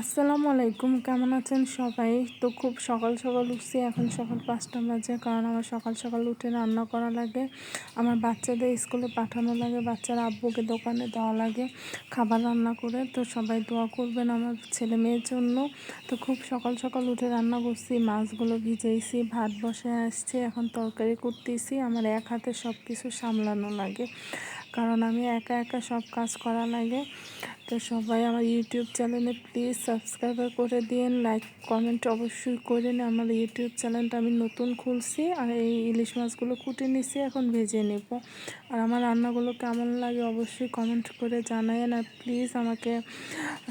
আসসালামু আলাইকুম, কেমন আছেন সবাই? তো খুব সকাল সকাল উঠছি, এখন সকাল 5টা বাজে। কারণ আমার সকাল সকাল উঠে রান্না করা লাগে, আমার বাচ্চাদের স্কুলে পাঠানো লাগে, বাচ্চার আব্বুকে দোকানে দেওয়া লাগে খাবার রান্না করে। তো সবাই দোয়া করবেন আমার ছেলে মেয়ের জন্য। তো খুব সকাল সকাল উঠে রান্না করছি, মাছগুলো ভিজেইছি, ভাত বসে আসছে, এখন তরকারি করতেছি। আমার এক হাতে সব কিছু সামলানো লাগে, কারণ আমি একা একা সব কাজ করা লাগে। তো সবাই আমার ইউটিউব চ্যানেলে প্লিজ সাবস্ক্রাইব করে দিন, লাইক কমেন্ট অবশ্যই করেন। আমার ইউটিউব চ্যানেলটা আমি নতুন খুলছি, আর এই ইলিশ মাছগুলো কুটে নিছি, এখন ভেজে নেব। আর আমার রান্নাগুলো কেমন লাগে অবশ্যই কমেন্ট করে জানায়েন, আর প্লিজ আমাকে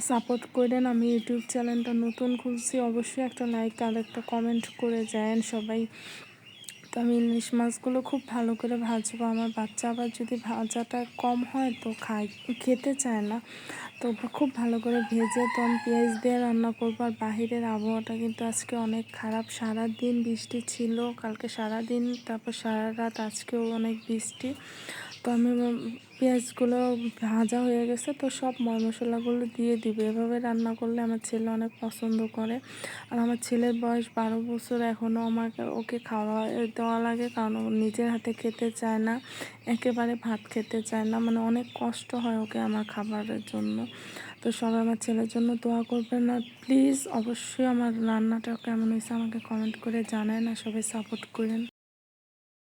সাপোর্ট করেন। আমি ইউটিউব চ্যানেলটা নতুন খুলছি, অবশ্যই একটা লাইক আর একটা কমেন্ট করে যায়েন সবাই। তো আমি ইলিশ মাছগুলো খুব ভালো করে ভাজবো। আমার বাচ্চা আবার যদি ভাজাটা কম হয় তো খেতে চায় না। তো খুব ভালো করে ভেজে তো আমি পেঁয়াজ দিয়ে রান্না করবো। আর বাহিরের আবহাওয়াটা কিন্তু আজকে অনেক খারাপ, সারাদিন বৃষ্টি ছিল, কালকে সারাদিন, তারপর সারা রাত, আজকেও অনেক বৃষ্টি। তো আমি পেঁয়াজগুলো ভাজা হয়ে গেছে, তো সব মশলাগুলো দিয়ে দিবে। এভাবে রান্না করলে আমার ছেলে অনেক পছন্দ করে। আর আমার ছেলের বয়স 12 বছর, এখনও ওকে খাওয়া দেওয়া লাগে, কারণ ও নিজের হাতে খেতে চায় না, একেবারে ভাত খেতে চায় না, মানে অনেক কষ্ট হয় ওকে আমার খাবারের জন্য। তো সবাই আমার ছেলের জন্য দোয়া করবেন, আর প্লিজ অবশ্যই আমার রান্নাটা কেমন হয়েছে আমাকে কমেন্ট করে জানায় না, সবাই সাপোর্ট করেন।